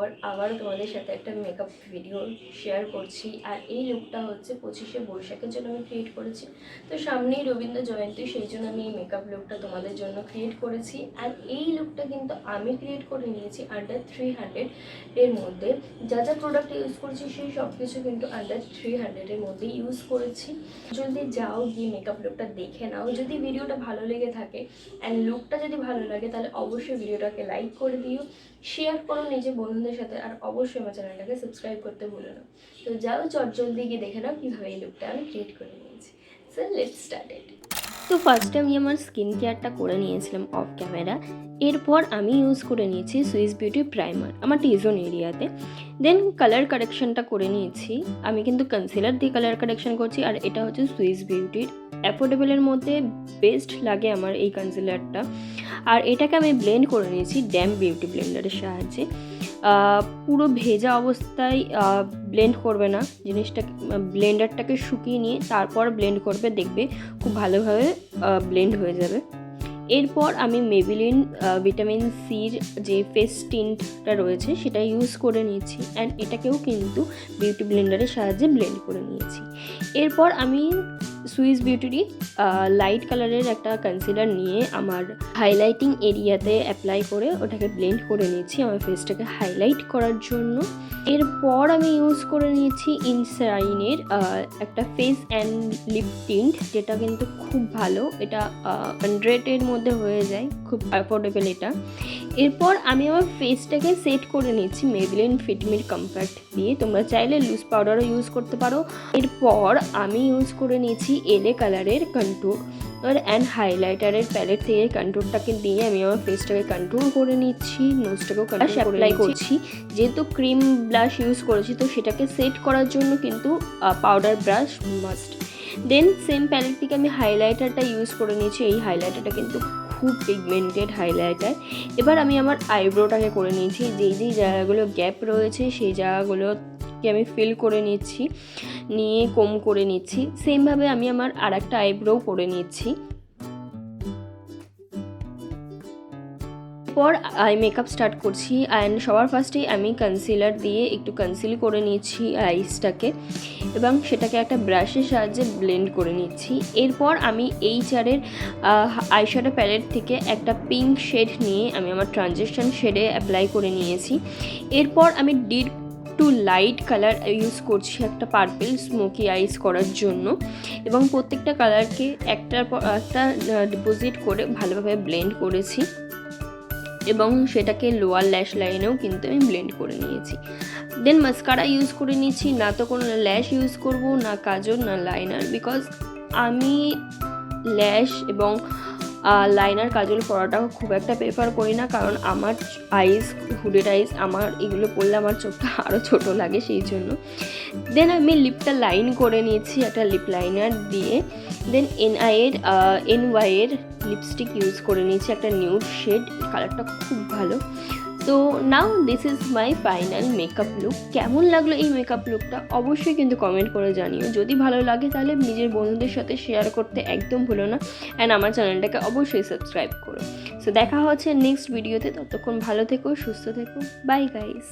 পর আবারও তোমাদের সাথে একটা মেকআপ ভিডিও শেয়ার করছি। আর এই লুকটা হচ্ছে 25শে বৈশাখের জন্য আমি ক্রিয়েট করেছি। তো সামনেই রবীন্দ্র জয়ন্তী, সেই জন্য আমি এই মেকআপ লুকটা তোমাদের জন্য ক্রিয়েট করেছি। আর এই লুকটা কিন্তু আমি ক্রিয়েট করে নিয়েছি আন্ডার 300 এর মধ্যে। যা যা প্রোডাক্ট ইউজ করেছি সেই সব কিছু কিন্তু আন্ডার 300 এর মধ্যে ইউজ করেছি। যদি যাও গিয়ে মেকআপ লুকটা দেখে নাও। যদি ভিডিওটা ভালো লেগে থাকে অ্যান্ড লুকটা যদি ভালো লাগে তাহলে অবশ্যই ভিডিওটাকে লাইক করে দিও, শেয়ার করো নিজের বন্ধুদের সাথে, আর অবশ্যই আমার চ্যানেলটাকে সাবস্ক্রাইব করতে ভুলো না। তো যাও চটজলদি গিয়ে দেখে নাও কীভাবে এই লুকটা আমি ক্রিয়েট করে নিয়েছি। So let's start it. তো ফার্স্টে আমি আমার স্কিন কেয়ারটা করে নিয়েছিলাম অফ ক্যামেরা। এরপর আমি ইউজ করে নিয়েছি সুইস বিউটি প্রাইমার আমার টি-জোন এরিয়াতে। দেন কালার কারেকশনটা করে নিয়েছি। আমি কিন্তু কনসিলার দিয়ে কালার কারেকশন করছি, আর এটা হচ্ছে সুইস বিউটির অ্যাফোর্ডেবলের মধ্যে বেস্ট লাগে আমার এই কনসিলারটা। আর এটাকে আমি ব্লেন্ড করে নিয়েছি ড্যাম্প বিউটি ব্লেন্ডারের সাহায্যে। পুরো ভেজা অবস্থায় ব্লেন্ড করবে না, জিনিসটা ব্লেন্ডারটাকে শুকিয়ে নিয়ে তারপর ব্লেন্ড করবে, দেখবে খুব ভালোভাবে ব্লেন্ড হয়ে যাবে। এরপর আমি মেবিলিন ভিটামিন সির যে ফেস টিন্টটা রয়েছে সেটা ইউজ করে নিয়েছি, অ্যান্ড এটাকেও কিন্তু বিউটি ব্লেন্ডারের সাহায্যে ব্লেন্ড করে নিয়েছি। এরপর আমি সুইস বিউটিরই লাইট কালারের একটা কনসিলার নিয়ে আমার হাইলাইটিং এরিয়াতে অ্যাপ্লাই করে ওটাকে ব্লেন্ড করে নিয়েছি আমার ফেসটাকে হাইলাইট করার জন্য। এরপর আমি ইউজ করে নিয়েছি ইনসাইনের একটা ফেস অ্যান্ড লিপ টিন্ট, যেটা কিন্তু খুব ভালো। এটা 100-এর মধ্যে হয়ে যায়, খুব অ্যাফোর্ডেবল এটা। এরপর আমি আমার ফেসটাকে সেট করে নিচ্ছি মেবিলিন ফিটমির কম্প্যাক্ট দিয়ে, তোমরা চাইলে লুজ পাউডারও ইউজ করতে পারো। এরপর আমি ইউজ করে নিয়েছি এলএ কালারের কন্ট্যুর অ্যান্ড হাইলাইটারের প্যালেট থেকে কন্ট্যুরটাকে দিয়ে আমি আমার ফেসটাকে কন্ট্যুর করে নিচ্ছি, নোজটাকেও অ্যাপ্লাই করছি। যেহেতু ক্রিম ব্লাশ ইউজ করেছি তো সেটাকে সেট করার জন্য কিন্তু পাউডার ব্রাশ মাস্ট। দেন সেম প্যালেট থেকে আমি হাইলাইটারটা ইউজ করে নিয়েছি। এই হাইলাইটারটা কিন্তু খুব পিগমেন্টেড হাইলাইটার। এবার আমি আমার আইব্রোটাকে করে নিয়েছি, যেই জায়গাগুলো গ্যাপ রয়েছে সেই জায়গাগুলোকে আমি ফিল করে নিচ্ছি, নিয়ে কম করে নিচ্ছি। সেমভাবে আমি আমার আরেকটা আইব্রো করে নিচ্ছি। পর আই মেকআপ স্টার্ট করছি, অ্যান্ড সবার ফার্স্টেই আমি কনসিলার দিয়ে একটু কনসিল করে নিচ্ছি আইসটাকে, এবং সেটাকে একটা ব্রাশের সাহায্যে ব্লেন্ড করে নিচ্ছি। এরপর আমি এইচআরের আইশ্যাডো প্যালেট থেকে একটা পিঙ্ক শেড নিয়ে আমি আমার ট্রানজিশন শেডে অ্যাপ্লাই করে নিয়েছি। এরপর আমি deep to light colour use করছি একটা পার্পল স্মোকি আইস করার জন্য, এবং প্রত্যেকটা কালারকে একটার পর একটা ডিপোজিট করে ভালোভাবে ব্লেন্ড করেছি, এবং সেটাকে লোয়ার ল্যাশ লাইনেও কিন্তু আমি ব্লেন্ড করে নিয়েছি। দেন মাস্কারা ইউজ করে নিয়েছি। না তো কোনো ল্যাশ ইউজ করব, না কাজল, না লাইনার, বিকজ আমি ল্যাশ এবং লাইনার কাজল পরাটাও খুব একটা প্রেফার করি না, কারণ আমার আইস হুডেড আইস, আমার এগুলো পরলে আমার চোখটা আরও ছোটো লাগে সেই জন্য। দেন আমি লিপটা লাইন করে নিয়েছি একটা লিপ লাইনার দিয়ে। দেন এনওয়াইয়ের লিপস্টিক ইউজ করে নিয়েছি একটা নিউড শেড, কালারটা খুব ভালো। তো now this is my final makeup look. কেমন লাগলো এই মেকআপ লুকটা অবশ্যই কিন্তু কমেন্ট করে জানিও। যদি ভালো লাগে তাহলে নিজের বন্ধুদের সাথে শেয়ার করতে একদম ভুলো না, অ্যান্ড আমার চ্যানেলটাকে অবশ্যই সাবস্ক্রাইব করো। সো দেখা হচ্ছে নেক্সট ভিডিওতে, ততক্ষণ ভালো থেকো, সুস্থ থেকো, বাই গাইস।